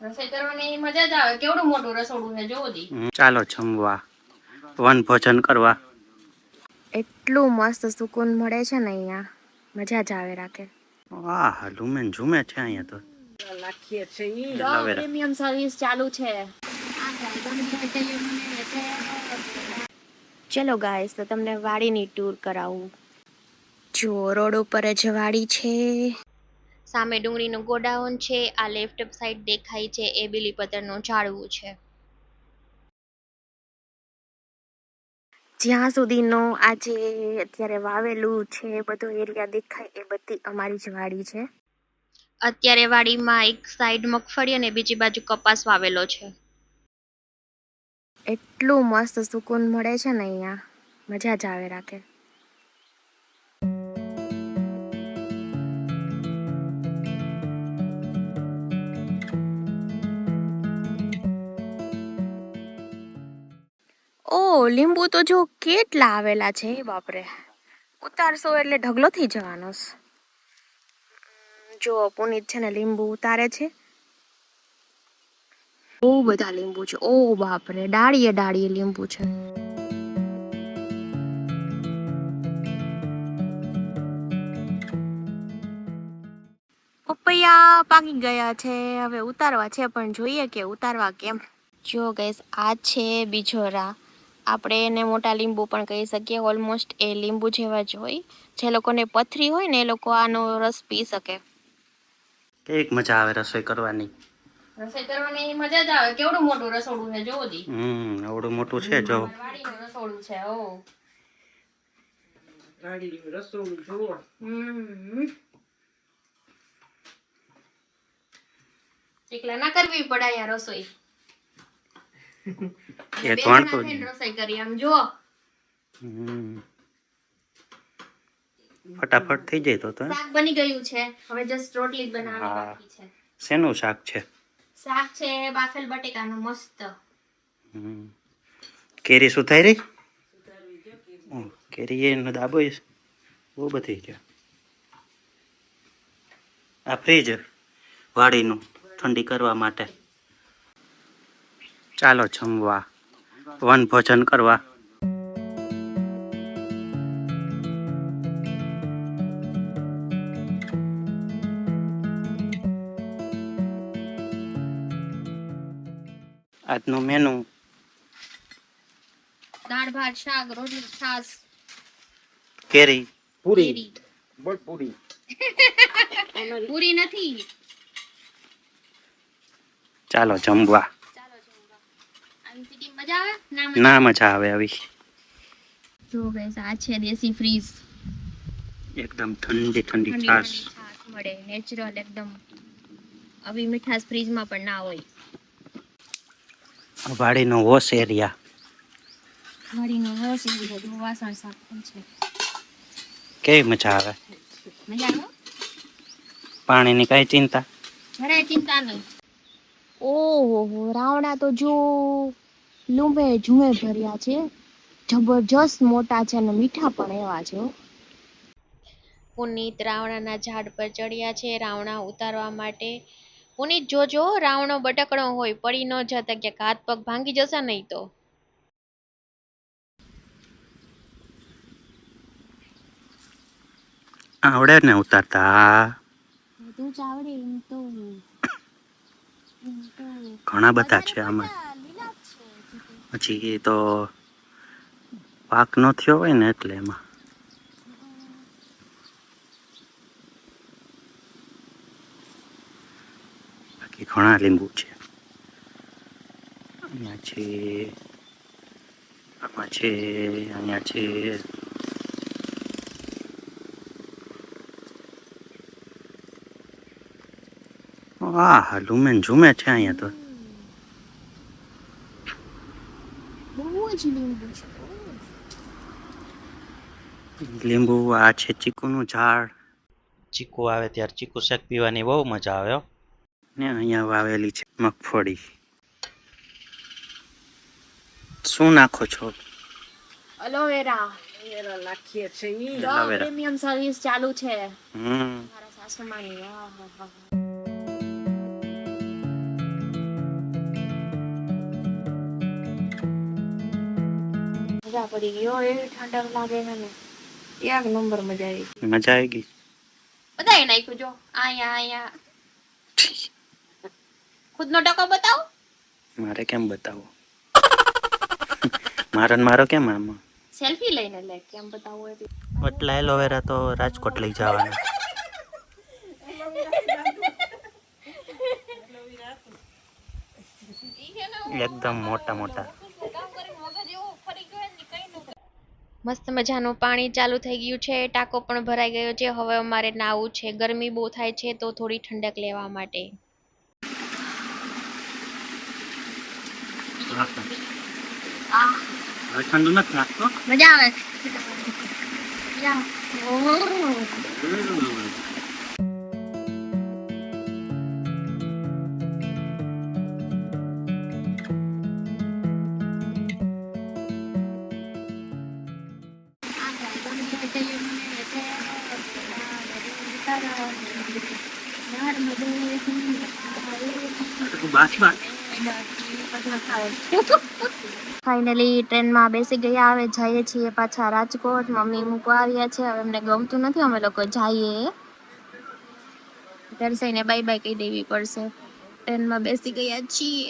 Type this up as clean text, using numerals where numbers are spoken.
રસોઈ કરવાની મજા જ આવે. કેવડું મોટું રસોડું છે જોવો દી. ચાલો જમવા, વન ભોજન કરવા. એટલું મસ્ત સુકૂન મળે છે ને અહીંયા, મજા જ આવે રાખે. વાહ, લુમેન ઝુમે છે અહીંયા તો. નાખીએ છે ઈ પ્રીમિયમ સર્વિસ ચાલુ છે. ચલો ગાઈસ, તો તમને વાડીની ટૂર કરાવું. જો રોડ ઉપર જ વાડી છે, સામે ડુંગળીનું ગોડાઉન છે. આ લેફ્ટ સાઈડ દેખાય છે એ બીલીપત્રનું ઝાડવું છે. જ્યાં સુધીનો આજે અત્યારે વાવેલું છે બધો એરિયા દેખાય એ બધી અમારી જ વાડી છે. અત્યારે વાડીમાં એક સાઈડ મગફળી અને બીજી બાજુ કપાસ વાવેલો છે. એટલું મસ્ત સુકૂન મળે છે ને અહીંયા, મજા જ આવે રાખે. ઓ લીંબુ તો જો કેટલા આવેલા છે બાપરે. ઉતારશો એટલે ઢગલો થઈ જવાનો. જો પુનીત છે ને લીંબુ ઉતારે છે. બહુ બધા લીંબુ છે. ઓ બાપરે, ડાળીએ ડાળીએ લીંબુ છે. પપૈયા પાકી ગયા છે, હવે ઉતારવા છે, પણ જોઈએ કે ઉતારવા કેમ. જો ગાઈસ, આ છે બીજોરા. આપણે એને મોટા લીંબુ પણ કહી શકીએ. ઓલમોસ્ટ એ લીંબુ જેવા જ હોય. જે લોકોને પથરી હોય ને એ લોકો આનો રસ પી શકે. કેવી મજા આવે રસોઈ કરવાની. રસોઈ કરવાની મજા જ આવે. કેવડું મોટું રસોડું છે જોવો દી. આવડું મોટું છે જો. વાડીનું રસોડું છે. ઓ ગાડીનું રસોડું જોવો. એકલા ના કરવી પડે અહીંયા રસોઈ. એ ત્રણ તો રસોઈ કરી આમ જો. ફટાફટ થઈ જાય તો શાક બની ગયું છે. હવે જસ્ટ રોટલી જ બનાવવાની બાકી છે. શેનું શાક છે? શાક છે બાફેલ બટેકાનું મસ્ત. કેરી સુધારી? કેરી એનો દાબો બહુ બધી છે. આ ફ્રીજ વાડીનું ઠંડી કરવા માટે. ચાલો જમવા, વન ભોજન કરવા. આજનું મેનુ દાળ ભાત શાક રોટલી છાશ કેરી પૂરી બળ પૂરી પૂરી નથી. ચાલો જમવા. આવી સિટી મજા આવે ના મજા આવે આવી. જો ગાઈસ, આ છે દેશી ફ્રીજ. એકદમ ઠંડી ઠંડી છાશ મળે નેચરલ એકદમ. આવી મીઠાશ ફ્રીજમાં પણ ના હોય. વાડીનો વોશ એરિયા. વાડીનો વોશ એરિયા વાસણ સાફ પણ છે. કેવી મજા આવે. મજા આવે. પાણીની કઈ ચિંતા જરાય ચિંતા નહીં. ઓહો, રાવણા તો જો લૂંબે ઝૂમે ભર્યા છે. જબરજસ્ત મોટા છે અને મીઠા પણ એવા છે. પુનીત રાવણાના ઝાડ પર ચડ્યા છે રાવણા ઉતારવા માટે. પુનીત જોજો, રાવણો બટકણો હોય, પડી ન જતા કે હાથ પગ ભાંગી જશે નહીં તો. આવડે ને ઉતારતા? તું જ આવડે એમ તો. ઘણા બધા છે આમાં. પછી તો પાક ન થયો હોય ને એટલે એમાં. બાકી ઘણા લીંબુ છે. અહીંયા છે, આમાં છે, અહીંયા છે. વાહ, લુમેન ઝુમે છે અહીંયા તો. બહુ જ લીંબુ છે. લીંબુ. આ છે ચીકુનું ઝાડ. ચીકુ આવે ત્યારે ચીકુ શેક પીવાની બહુ મજા આવે. ને અહીંયા વાવેલી છે મગફળી. શું નાખો છો? એલોવેરા નાખીએ છે ઈ પ્રીમિયમ સર્વિસ ચાલુ છે. મારા સાસુમાની. મજા પડી ગઈ હો, એવી ઠંડક લાગે છે ને, એક નંબર મજા આવી ગઈ. મજા આવી ગઈ. બધાએ નાખ્યું જો અહીંયા ખુદનો ટકો બતાવો. મારે કેમ બતાવો? મારો કેમ આમાં? સેલ્ફી લઈને લે, કેમ બતાવો એટલે. એટલા એલોવેરા તો રાજકોટ લઈ જવાના. એકદમ મોટા મોટા. મસ્ત મજાનું પાણી ચાલુ થઈ ગયું છે, ટાંકો પણ ભરાઈ ગયો છે. હવે અમારે નાવું છે, ગરમી બહુ થાય છે તો થોડી ઠંડક લેવા માટે. ઠંડુ નથી લાગતો. મજા આવે. ફાઇનલી ટ્રેનમાં બેસી ગયા, હવે જઈએ છીએ પાછા રાજકોટ. મમ્મી મૂકવા આવ્યા છે, હવે એમને ગમતું નથી અમે લોકો જઈએ. દર્શાઈને બાય બાય કહી દેવી પડશે. ટ્રેનમાં બેસી ગયા છીએ.